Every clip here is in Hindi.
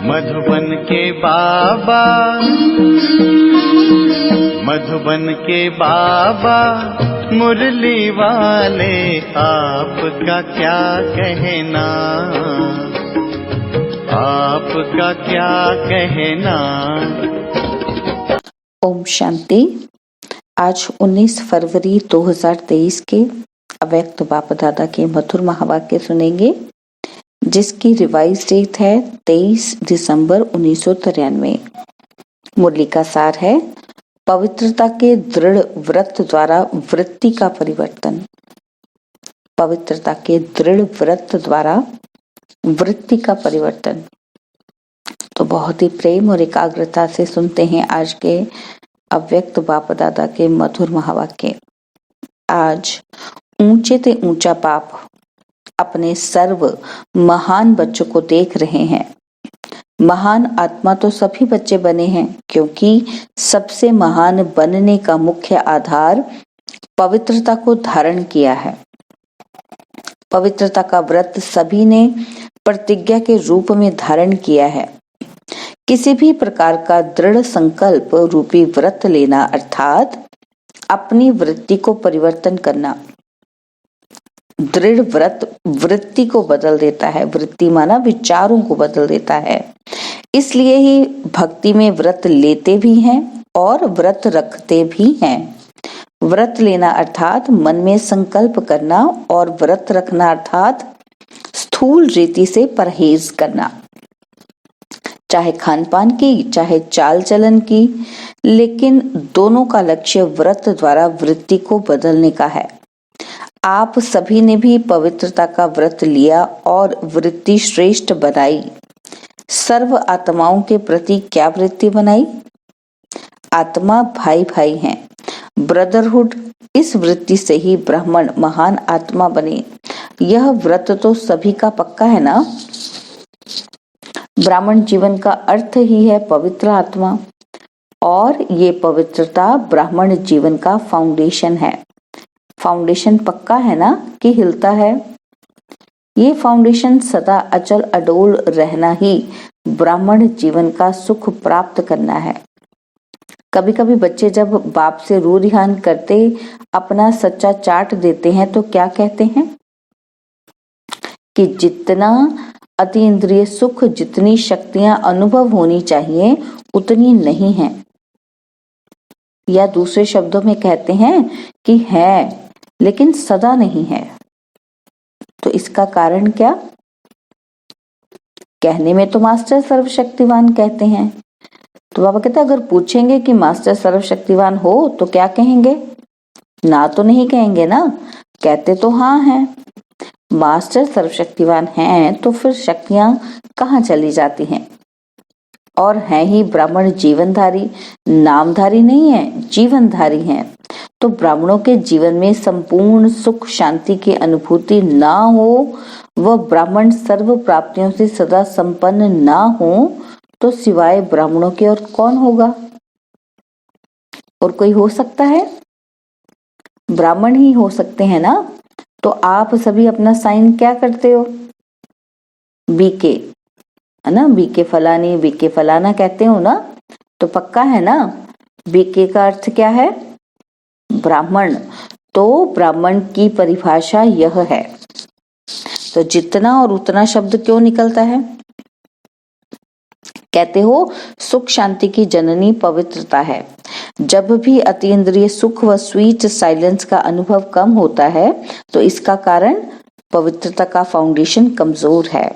मधुबन के बाबा, मधुबन के बाबा मुरली वाले, आपका क्या कहना, आपका क्या कहना। ओम शांति। आज 19 फरवरी 2023 के अव्यक्त बाप दादा के मधुर महावाक्य सुनेंगे, जिसकी रिवाइज डेट है 23 दिसंबर 1993। मुरली का सार है पवित्रता के दृढ़ व्रत द्वारा वृत्ति का परिवर्तन। पवित्रता के दृढ़ व्रत द्वारा वृत्ति का परिवर्तन। तो बहुत ही प्रेम और एकाग्रता से सुनते हैं आज के अव्यक्त बाप दादा के मधुर महावाक्य। आज ऊंचे ते ऊंचा बाप अपने सर्व महान बच्चों को देख रहे हैं। महान आत्मा तो सभी बच्चे बने हैं, क्योंकि सबसे महान बनने का मुख्य आधार पवित्रता को धारण किया है। पवित्रता का व्रत सभी ने प्रतिज्ञा के रूप में धारण किया है। किसी भी प्रकार का दृढ़ संकल्प रूपी व्रत लेना, अर्थात अपनी वृत्ति को परिवर्तन करना। दृढ़ व्रत वृत्ति को बदल देता है। वृत्ति माना विचारों को बदल देता है। इसलिए ही भक्ति में व्रत लेते भी हैं और व्रत रखते भी हैं। व्रत लेना अर्थात मन में संकल्प करना, और व्रत रखना अर्थात स्थूल रीति से परहेज करना, चाहे खान पान की, चाहे चाल चलन की, लेकिन दोनों का लक्ष्य व्रत द्वारा वृत्ति को बदलने का है। आप सभी ने भी पवित्रता का व्रत लिया और वृत्ति श्रेष्ठ बनाई। सर्व आत्माओं के प्रति क्या वृत्ति बनाई? आत्मा भाई भाई हैं, ब्रदरहुड। इस वृत्ति से ही ब्राह्मण महान आत्मा बने। यह व्रत तो सभी का पक्का है ना। ब्राह्मण जीवन का अर्थ ही है पवित्र आत्मा, और ये पवित्रता ब्राह्मण जीवन का फाउंडेशन है। फाउंडेशन पक्का है ना कि हिलता है? ये फाउंडेशन सदा अचल अडोल रहना ही ब्राह्मण जीवन का सुख प्राप्त करना है। कभी कभी बच्चे जब बाप से रू रिहान करते अपना सच्चा चाट देते हैं तो क्या कहते हैं कि जितना अतीन्द्रिय सुख, जितनी शक्तियां अनुभव होनी चाहिए, उतनी नहीं है। या दूसरे शब्दों में कहते हैं कि है लेकिन सदा नहीं है। तो इसका कारण क्या? कहने में तो मास्टर सर्वशक्तिवान कहते हैं। तो बाबा कहते हैं, अगर पूछेंगे कि मास्टर सर्वशक्तिवान हो तो क्या कहेंगे? ना तो नहीं कहेंगे ना, कहते तो हाँ हैं। मास्टर सर्वशक्तिवान हैं तो फिर शक्तियां कहाँ चली जाती हैं? और हैं ही ब्राह्मण जीवनधारी, नामधारी नहीं है, जीवनधारी हैं। तो ब्राह्मणों के जीवन में संपूर्ण सुख शांति की अनुभूति ना हो, वह ब्राह्मण सर्व प्राप्तियों से सदा संपन्न ना हो, तो सिवाय ब्राह्मणों के और कौन होगा? और कोई हो सकता है? ब्राह्मण ही हो सकते हैं ना। तो आप सभी अपना साइन क्या करते हो? बीके, है ना। बीके फलानी, बीके फलाना कहते हो ना, तो पक्का है ना। बीके का अर्थ क्या है? ब्राह्मण। तो ब्राह्मण की परिभाषा यह है। तो जितना और उतना शब्द क्यों निकलता है? कहते हो सुख शांति की जननी पवित्रता है। जब भी अतीन्द्रिय सुख व स्वीट साइलेंस का अनुभव कम होता है, तो इसका कारण पवित्रता का फाउंडेशन कमजोर है।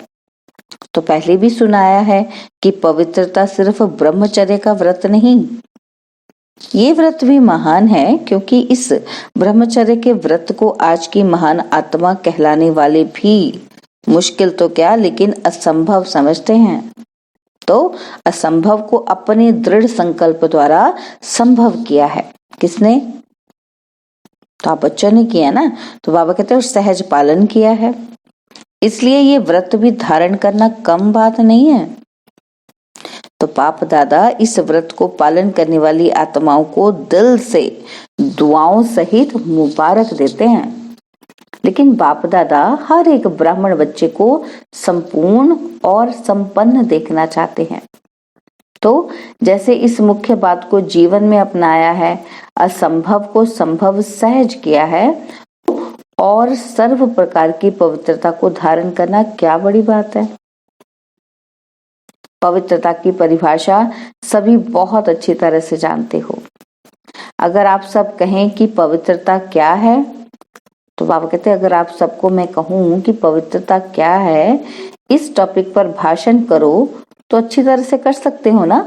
तो पहले भी सुनाया है कि पवित्रता सिर्फ ब्रह्मचर्य का व्रत नहीं, ये व्रत भी महान है, क्योंकि इस ब्रह्मचर्य के व्रत को आज की महान आत्मा कहलाने वाले भी मुश्किल तो क्या, लेकिन असंभव समझते हैं। तो असंभव को अपने दृढ़ संकल्प द्वारा संभव किया है। किसने? तो आप बच्चों ने किया ना। तो बाबा कहते हैं सहज पालन किया है। इसलिए ये व्रत भी धारण करना कम बात नहीं है। तो बाप दादा इस व्रत को पालन करने वाली आत्माओं को दिल से दुआओं सहित मुबारक देते हैं। लेकिन बाप दादा हर एक ब्राह्मण बच्चे को संपूर्ण और संपन्न देखना चाहते हैं। तो जैसे इस मुख्य बात को जीवन में अपनाया है, असंभव को संभव सहज किया है और सर्व प्रकार की पवित्रता को धारण करना क्या बड़ी बात है। पवित्रता की परिभाषा सभी बहुत अच्छी तरह से जानते हो। अगर आप सब कहें कि पवित्रता क्या है, तो बाबा कहते हैं अगर आप सबको मैं कहूं कि पवित्रता क्या है, इस टॉपिक पर भाषण करो तो अच्छी तरह से कर सकते हो ना।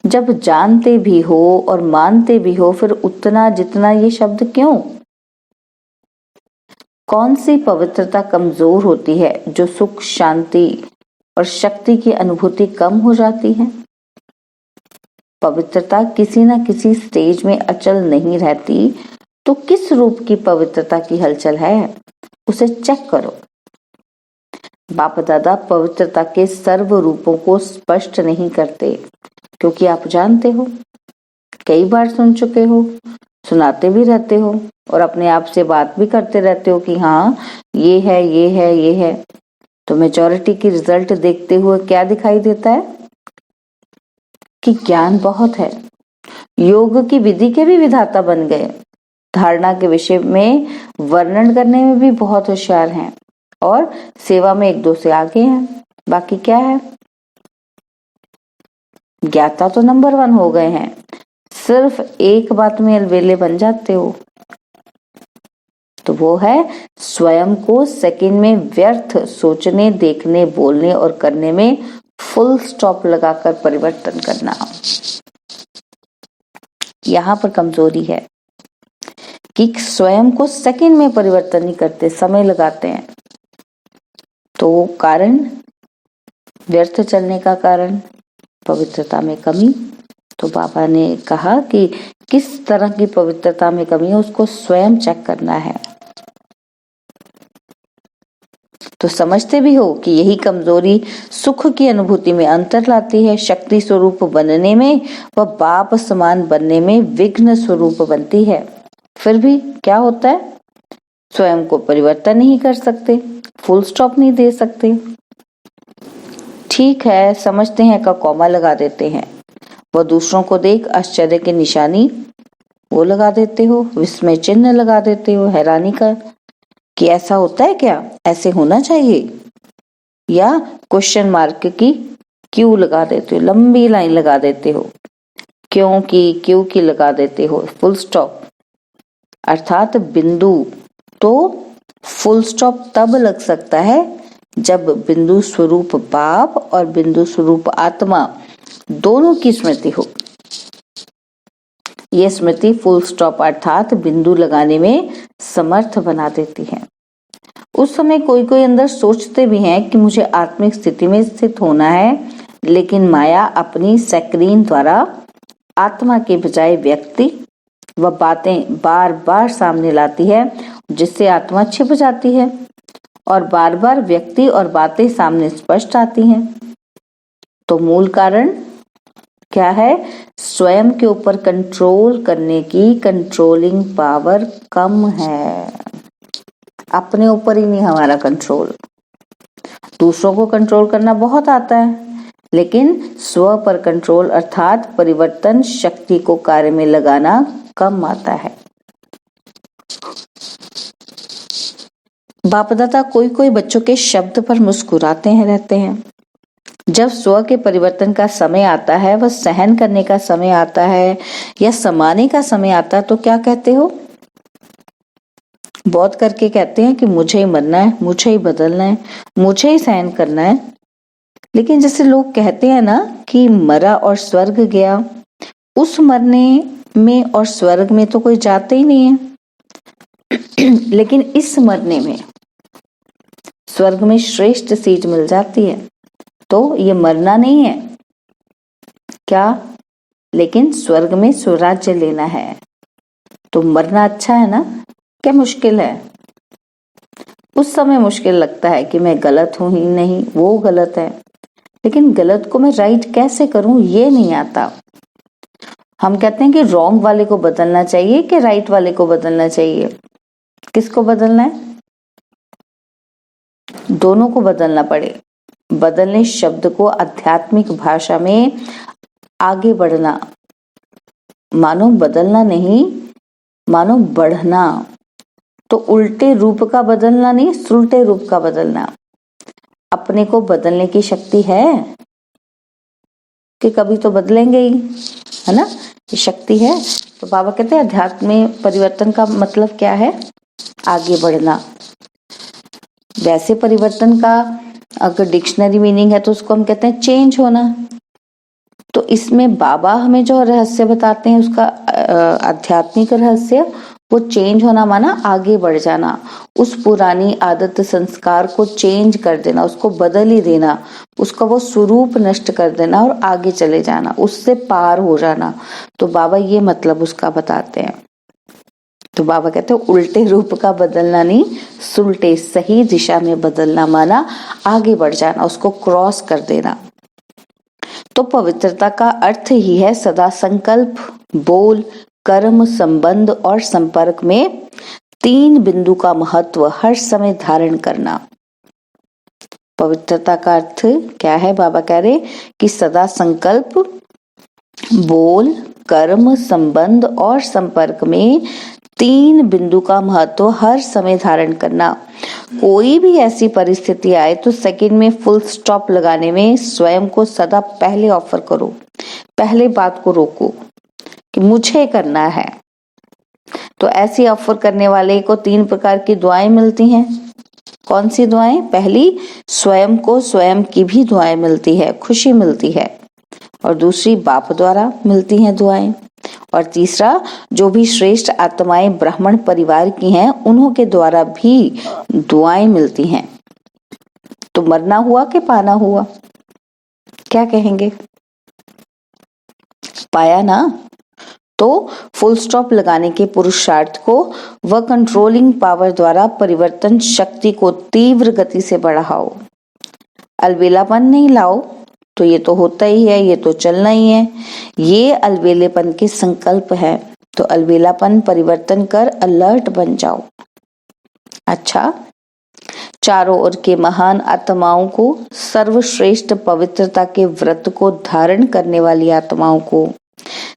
जब जानते भी हो और मानते भी हो, फिर उतना जितना ये शब्द क्यों? कौन सी पवित्रता कमजोर होती है जो सुख, शांति और शक्ति की अनुभूति कम हो जाती है? पवित्रता किसी न किसी स्टेज में अचल नहीं रहती, तो किस रूप की पवित्रता की हलचल है, उसे चेक करो। बाप दादा पवित्रता के सर्व रूपों को स्पष्ट नहीं करते, क्योंकि आप जानते हो, कई बार सुन चुके हो, सुनाते भी रहते हो और अपने आप से बात भी करते रहते हो कि हाँ ये है, ये है, ये है। तो मेजॉरिटी की रिजल्ट देखते हुए क्या दिखाई देता है कि ज्ञान बहुत है, योग की विधि के भी विधाता बन गए, धारणा के विषय में वर्णन करने में भी बहुत होशियार हैं और सेवा में एक दो से आगे हैं। बाकी क्या है? ज्ञाता तो नंबर 1 हो गए हैं, सिर्फ एक बात में अलबेले बन जाते हो, तो वो है स्वयं को सेकंड में व्यर्थ सोचने, देखने, बोलने और करने में फुल स्टॉप लगाकर परिवर्तन करना। यहां पर कमजोरी है कि स्वयं को सेकंड में परिवर्तन नहीं करते, समय लगाते हैं। तो कारण, व्यर्थ चलने का कारण पवित्रता में कमी। तो बाबा ने कहा कि किस तरह की पवित्रता में कमी है, उसको स्वयं चेक करना है। तो समझते भी हो कि यही कमजोरी सुख की अनुभूति में अंतर लाती है, शक्ति स्वरूप बनने में व बाप समान बनने में विघ्न स्वरूप बनती है। फिर भी क्या होता है? स्वयं को परिवर्तन नहीं कर सकते, फुल स्टॉप नहीं दे सकते। ठीक है, समझते हैं का कॉमा लगा देते हैं, वह दूसरों को देख आश्चर्य की निशानी वो लगा देते हो, विस्मय चिन्ह लगा देते हो, हैरानी का कि ऐसा होता है क्या, ऐसे होना चाहिए, या क्वेश्चन मार्क की क्यू लगा देते हो, लंबी लाइन लगा देते हो, क्यों की लगा देते हो, फुल स्टॉप अर्थात बिंदु। तो फुल स्टॉप तब लग सकता है जब बिंदु स्वरूप बाप और बिंदु स्वरूप आत्मा दोनों की स्मृति हो। यह स्मृति फुल स्टॉप अर्थात बिंदु लगाने में समर्थ बना देती है। उस समय कोई कोई अंदर सोचते भी हैं कि मुझे आत्मिक स्थिति में स्थित होना है, लेकिन माया अपनी सक्रीन द्वारा आत्मा के बजाय व्यक्ति व बातें बार बार सामने लाती है, जिससे आत्मा छिप जाती है और बार बार व्यक्ति और बातें सामने स्पष्ट आती हैं। तो मूल कारण क्या है? स्वयं के ऊपर कंट्रोल करने की कंट्रोलिंग पावर कम है। अपने ऊपर ही नहीं हमारा कंट्रोल। दूसरों को कंट्रोल करना बहुत आता है, लेकिन स्व पर कंट्रोल अर्थात परिवर्तन शक्ति को कार्य में लगाना कम आता है। बापदादा कोई कोई बच्चों के शब्द पर मुस्कुराते हैं रहते हैं। जब स्व के परिवर्तन का समय आता है, वह सहन करने का समय आता है या समाने का समय आता है, तो क्या कहते हो? बहुत करके कहते हैं कि मुझे ही मरना है, मुझे ही बदलना है, मुझे ही सहन करना है। लेकिन जैसे लोग कहते हैं ना कि मरा और स्वर्ग गया, उस मरने में और स्वर्ग में तो कोई जाते ही नहीं है। लेकिन इस मरने में स्वर्ग में श्रेष्ठ सीट मिल जाती है। तो ये मरना नहीं है क्या, लेकिन स्वर्ग में स्वराज्य लेना है। तो मरना अच्छा है ना, क्या मुश्किल है? उस समय मुश्किल लगता है कि मैं गलत हूं ही नहीं, वो गलत है, लेकिन गलत को मैं राइट कैसे करूं ये नहीं आता। हम कहते हैं कि रॉन्ग वाले को बदलना चाहिए कि राइट वाले को बदलना चाहिए। किसको बदलना है? दोनों को बदलना पड़े। बदलने शब्द को आध्यात्मिक भाषा में आगे बढ़ना, मानो बदलना नहीं, मानो बढ़ना। तो उल्टे रूप का बदलना नहीं, सुलटे रूप का बदलना। अपने को बदलने की शक्ति है कि कभी तो बदलेंगे ही, है ना, ये शक्ति है। तो बाबा कहते हैं अध्यात्म में परिवर्तन का मतलब क्या है? आगे बढ़ना। वैसे परिवर्तन का अगर डिक्शनरी मीनिंग है तो उसको हम कहते हैं चेंज होना। तो इसमें बाबा हमें जो रहस्य बताते हैं उसका आध्यात्मिक रहस्य, वो चेंज होना माना आगे बढ़ जाना, उस पुरानी आदत संस्कार को चेंज कर देना, उसको बदल ही देना, उसका वो स्वरूप नष्ट कर देना और आगे चले जाना, उससे पार हो जाना। तो बाबा ये मतलब उसका बताते हैं। तो बाबा कहते हैं उल्टे रूप का बदलना नहीं, सुलटे सही दिशा में बदलना माना आगे बढ़ जाना, उसको क्रॉस कर देना। तो पवित्रता का अर्थ ही है सदा संकल्प, बोल, कर्म, संबंध और संपर्क में 3 बिंदु का महत्व हर समय धारण करना। पवित्रता का अर्थ क्या है? बाबा कह रहे कि सदा संकल्प, बोल, कर्म, संबंध और संपर्क में 3 बिंदु का महत्व हर समय धारण करना। कोई भी ऐसी परिस्थिति आए तो सेकंड में फुल स्टॉप लगाने में स्वयं को सदा पहले ऑफर करो, पहले बात को रोको कि मुझे करना है। तो ऐसी ऑफर करने वाले को 3 प्रकार की दुआएं मिलती हैं। कौन सी दुआएं? पहली, स्वयं को स्वयं की भी दुआएं मिलती है, खुशी मिलती है। और दूसरी, बाप द्वारा मिलती हैं दुआएं। और तीसरा, जो भी श्रेष्ठ आत्माएं ब्राह्मण परिवार की हैं उन्हों के द्वारा भी दुआएं मिलती हैं। तो मरना हुआ कि पाना हुआ? क्या कहेंगे? पाया ना। तो फुल स्टॉप लगाने के पुरुषार्थ को व कंट्रोलिंग पावर द्वारा परिवर्तन शक्ति को तीव्र गति से बढ़ाओ। अलबेलापन नहीं लाओ, तो ये तो होता ही है, ये तो चलना ही है। ये अलबेलेपन के संकल्प है। तो अलबेलापन परिवर्तन कर अलर्ट बन जाओ। अच्छा, चारों ओर के महान आत्माओं को, सर्वश्रेष्ठ पवित्रता के व्रत को धारण करने वाली आत्माओं को,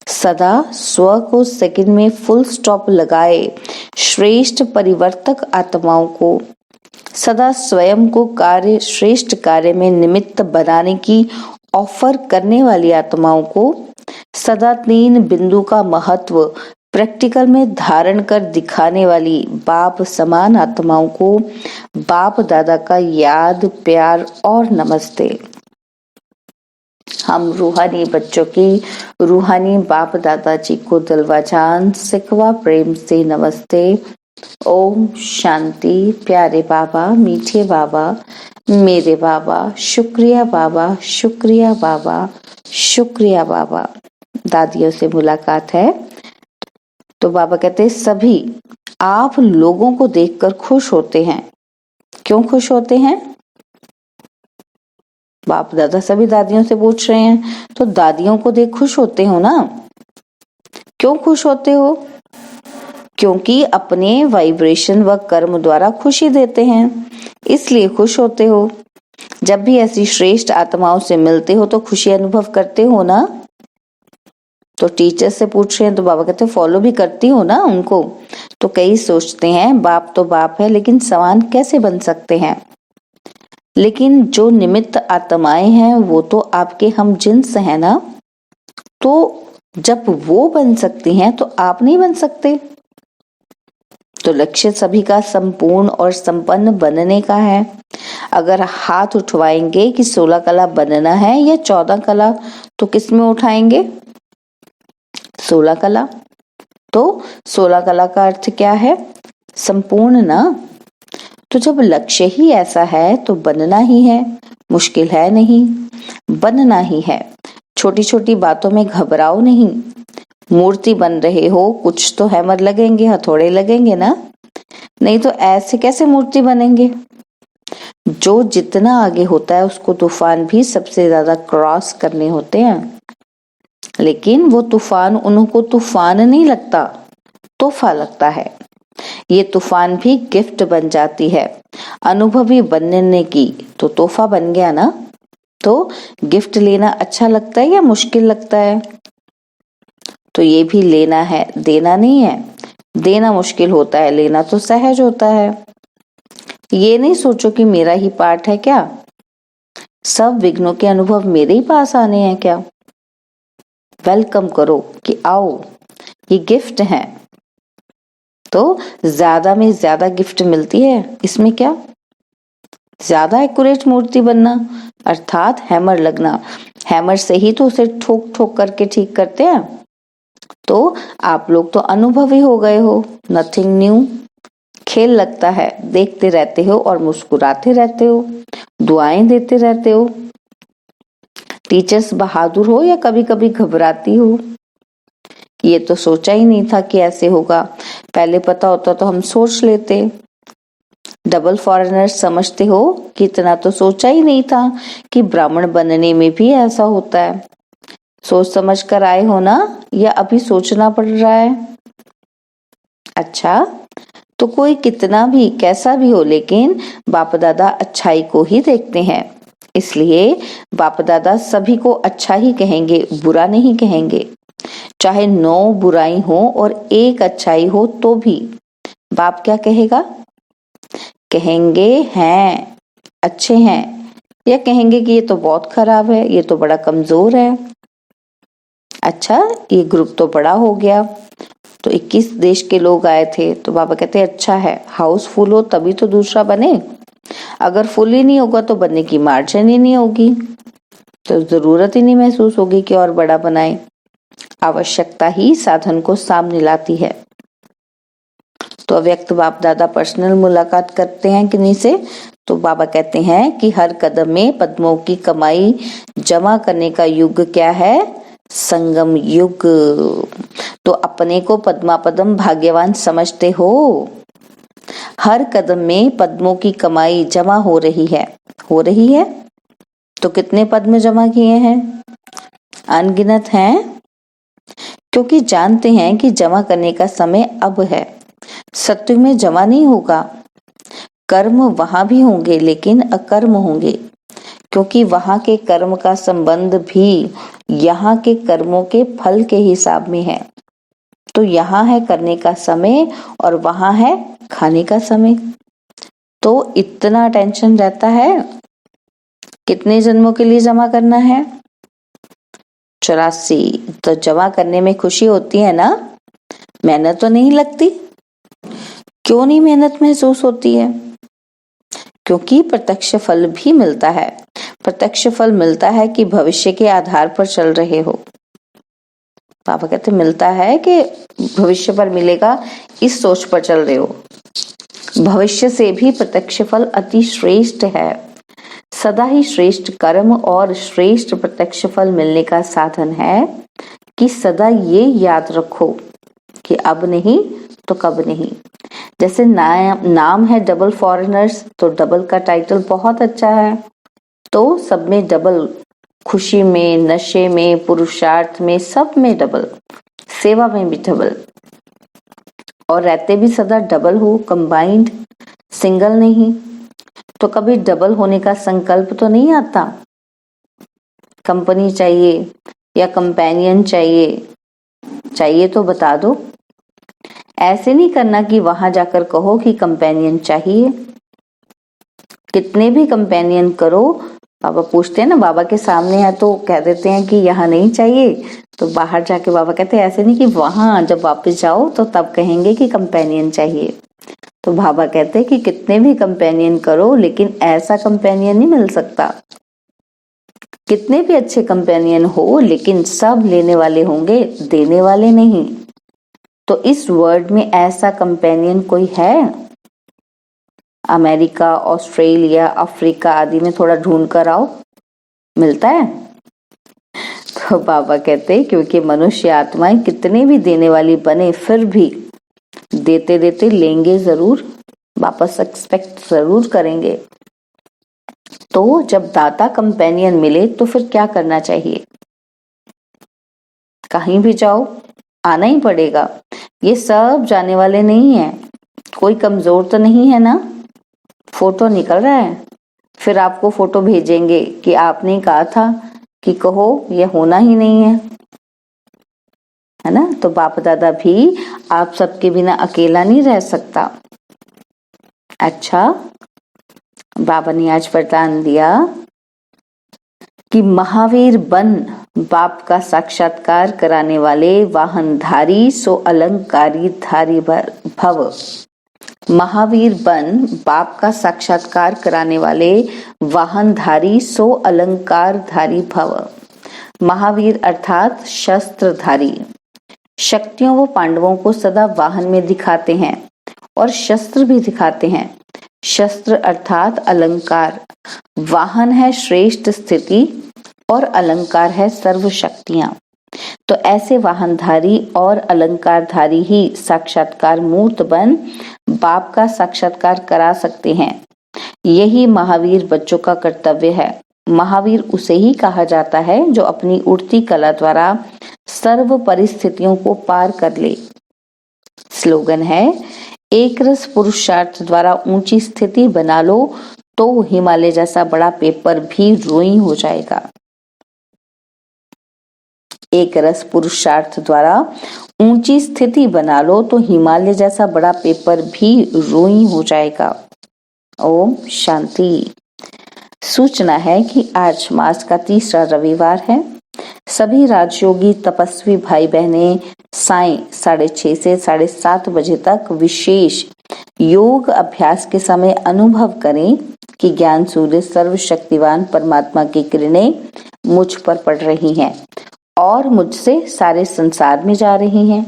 सदा स्व को सेकंड में फुल स्टॉप लगाए श्रेष्ठ परिवर्तक आत्माओं को, सदा स्वयं को कार्य श्रेष्ठ कार्य में निमित्त बनाने की ऑफर करने वाली आत्माओं को, सदा 3 बिंदु का महत्व प्रैक्टिकल में धारण कर दिखाने वाली बाप समान आत्माओं को बाप दादा का याद, प्यार और नमस्ते। हम रूहानी बच्चों की रूहानी बाप दादा जी को दिलवाजान सिकवा प्रेम से नमस्ते। ओम शांति। प्यारे बाबा, मीठे बाबा, मेरे बाबा, शुक्रिया बाबा, शुक्रिया बाबा, शुक्रिया बाबा। दादियों से मुलाकात है। तो बाबा कहते हैं सभी आप लोगों को देखकर खुश होते हैं। क्यों खुश होते हैं? बाप दादा सभी दादियों से पूछ रहे हैं, तो दादियों को देख खुश होते हो ना। क्यों खुश होते हो? क्योंकि अपने वाइब्रेशन व कर्म द्वारा खुशी देते हैं, इसलिए खुश होते हो। जब भी ऐसी श्रेष्ठ आत्माओं से मिलते हो तो खुशी अनुभव करते हो ना। तो टीचर से पूछ रहे हैं तो बाबा कहते फॉलो भी करती हो ना उनको। तो कई सोचते हैं बाप तो बाप है, लेकिन समान कैसे बन सकते हैं। लेकिन जो निमित्त आत्माएं हैं वो तो आपके हम जिन्स हैं ना। तो जब वो बन सकती हैं तो आप नहीं बन सकते। तो लक्ष्य सभी का संपूर्ण और संपन्न बनने का है। अगर हाथ उठवाएंगे कि 16 कला बनना है या 14 कला, तो किस में उठाएंगे? 16 कला। तो 16 कला का अर्थ क्या है? संपूर्ण ना। तो जब लक्ष्य ही ऐसा है तो बनना ही है, मुश्किल है नहीं, बनना ही है। छोटी छोटी बातों में घबराओ नहीं। मूर्ति बन रहे हो, कुछ तो हैमर लगेंगे, हथौड़े लगेंगे ना, नहीं तो ऐसे कैसे मूर्ति बनेंगे। जो जितना आगे होता है उसको तूफान भी सबसे ज्यादा क्रॉस करने होते हैं, लेकिन वो तूफान उनको तूफान नहीं लगता, तोहफा लगता है। ये तूफान भी गिफ्ट बन जाती है। अनुभवी बनने की तो तोहफा बन गया ना। तो गिफ्ट लेना अच्छा लगता है या मुश्किल लगता है? तो ये भी लेना है, देना नहीं है। देना मुश्किल होता है, लेना तो सहज होता है। ये नहीं सोचो कि मेरा ही पार्ट है क्या, सब विघ्नों के अनुभव मेरे ही पास आने हैं क्या। वेलकम करो कि आओ, ये गिफ्ट है। तो ज्यादा में ज्यादा गिफ्ट मिलती है, इसमें क्या। ज्यादा एक्यूरेट मूर्ति बनना अर्थात हैमर लगना, हैमर से ही तो उसे ठोक ठोक करके ठीक करते हैं। तो आप लोग तो अनुभवी हो गए हो, नथिंग न्यू। खेल लगता है, देखते रहते हो और मुस्कुराते रहते हो, दुआएं देते रहते हो। टीचर्स बहादुर हो या कभी कभी घबराती हो? ये तो सोचा ही नहीं था कि ऐसे होगा, पहले पता होता तो हम सोच लेते। डबल फॉरेनर समझते हो कि इतना तो सोचा ही नहीं था कि ब्राह्मण बनने में भी ऐसा होता है। सोच समझ कर आए हो ना, या अभी सोचना पड़ रहा है? अच्छा, तो कोई कितना भी कैसा भी हो, लेकिन बाप दादा अच्छाई को ही देखते हैं। इसलिए बाप दादा सभी को अच्छा ही कहेंगे, बुरा नहीं कहेंगे। चाहे 9 बुराई हो और 1 अच्छाई हो तो भी बाप क्या कहेगा? कहेंगे हैं अच्छे हैं, या कहेंगे कि ये तो बहुत खराब है, ये तो बड़ा कमजोर है। अच्छा, ये ग्रुप तो बड़ा हो गया, तो 21 देश के लोग आए थे, तो बाबा कहते अच्छा है, हाउस फुल हो तभी तो दूसरा बने। अगर फुल ही नहीं होगा तो बनने की मार्जिन ही नहीं होगी, तो जरूरत ही नहीं महसूस होगी कि और बड़ा बनाए। आवश्यकता ही साधन को सामने लाती है। तो अव्यक्त बाप दादा पर्सनल मुलाकात करते हैं किन्हीं से, तो बाबा कहते हैं कि हर कदम में पद्मों की कमाई जमा करने का युग क्या है? संगम युग। तो अपने को पद्मा पद्म भाग्यवान समझते हो? हर कदम में पद्मों की कमाई जमा हो रही है, हो रही है। तो कितने पद्म जमा किए हैं? अनगिनत हैं, क्योंकि जानते हैं कि जमा करने का समय अब है। सत्युग में जमा नहीं होगा, कर्म वहां भी होंगे लेकिन अकर्म होंगे, क्योंकि वहां के कर्म का संबंध भी यहाँ के कर्मों के फल के हिसाब में है। तो यहाँ है करने का समय और वहां है खाने का समय। तो इतना टेंशन रहता है, कितने जन्मों के लिए जमा करना है? 84। तो जमा करने में खुशी होती है ना, मेहनत तो नहीं लगती। क्यों नहीं मेहनत महसूस होती है? क्योंकि प्रत्यक्ष फल भी मिलता है। प्रत्यक्ष फल मिलता है कि भविष्य के आधार पर चल रहे हो। पापा कहते मिलता है कि भविष्य पर मिलेगा, इस सोच पर चल रहे हो। भविष्य से भी प्रत्यक्ष फल अति श्रेष्ठ है। सदा ही श्रेष्ठ कर्म और श्रेष्ठ प्रत्यक्ष फल मिलने का साधन है कि सदा ये याद रखो कि अब नहीं तो कब नहीं। जैसे नाम है डबल फॉरेनर्स, तो डबल का टाइटल बहुत अच्छा है। तो सब में डबल, खुशी में, नशे में, पुरुषार्थ में, सब में डबल, सेवा में भी डबल, और रहते भी सदा डबल हो, कंबाइंड, सिंगल नहीं। तो कभी डबल होने का संकल्प तो नहीं आता? कंपनी चाहिए या कंपेनियन चाहिए, चाहिए तो बता दो। ऐसे नहीं करना कि वहां जाकर कहो कि कंपेनियन चाहिए। कितने भी कंपेनियन करो, बाबा पूछते हैं ना, बाबा के सामने है तो कह देते हैं कि यहाँ नहीं चाहिए, तो बाहर जाके बाबा कहते हैं ऐसे नहीं कि वहां जब वापस जाओ तो तब कहेंगे कि कंपेनियन चाहिए। तो बाबा कहते हैं कि कितने भी कंपेनियन करो लेकिन ऐसा कंपेनियन नहीं मिल सकता। कितने भी अच्छे कंपेनियन हो लेकिन सब लेने वाले होंगे, देने वाले नहीं। तो इस वर्ल्ड में ऐसा कंपेनियन कोई है? अमेरिका, ऑस्ट्रेलिया, अफ्रीका आदि में थोड़ा ढूंढ कर आओ, मिलता है? तो बाबा कहते हैं क्योंकि मनुष्य आत्माएं कितने भी देने वाली बने फिर भी देते देते लेंगे जरूर, वापस एक्सपेक्ट जरूर करेंगे। तो जब दाता कंपेनियन मिले तो फिर क्या करना चाहिए? कहीं भी जाओ, आना ही पड़ेगा। ये सब जाने वाले नहीं है, कोई कमजोर तो नहीं है ना? फोटो निकल रहा है, फिर आपको फोटो भेजेंगे कि आपने कहा था कि कहो ये होना ही नहीं है ना? तो बाप दादा भी आप सबके बिना अकेला नहीं रह सकता। अच्छा, बाबा ने आज वरदान दिया कि महावीर बन बाप का साक्षात्कार कराने वाले वाहनधारी सो अलंकारी धारी भव। महावीर बन बाप का साक्षात्कार कराने वाले वाहनधारी सो अलंकारधारी भव। महावीर अर्थात शस्त्रधारी, शक्तियों व पांडवों को सदा वाहन में दिखाते हैं और शस्त्र भी दिखाते हैं। शस्त्र अर्थात अलंकार, वाहन है श्रेष्ठ स्थिति और अलंकार है सर्व शक्तियां। तो ऐसे वाहनधारी और अलंकारधारी ही साक्षात्कार मूर्त बन बाप का साक्षात्कार करा सकते हैं। यही महावीर बच्चों का कर्तव्य है। महावीर उसे ही कहा जाता है जो अपनी उड़ती कला द्वारा सर्व परिस्थितियों को पार कर ले। स्लोगन है, एक रस पुरुषार्थ द्वारा ऊंची स्थिति बना लो तो हिमालय जैसा बड़ा पेपर भी रोई हो जाएगा। एक रस पुरुषार्थ द्वारा ऊंची स्थिति बना लो तो हिमालय जैसा बड़ा पेपर भी रोई हो जाएगा। ओम शांति। सूचना है कि आज मास का तीसरा रविवार है। सभी राजयोगी तपस्वी भाई बहनें सायं 6:30 से 7:30 बजे तक विशेष योग अभ्यास के समय अनुभव करें कि ज्ञान सूर्य सर्वशक्तिवान परमात्मा की किरणें मुझ पर पड़ रही हैं और मुझसे सारे संसार में जा रही हैं,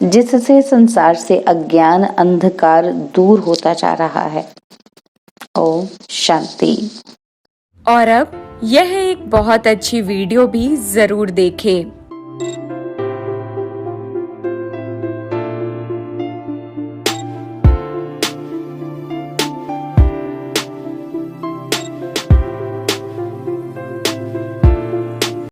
जिससे संसार से अज्ञान अंधकार दूर होता जा रहा है। ओम शांति। और अब यह एक बहुत अच्छी वीडियो भी जरूर देखें।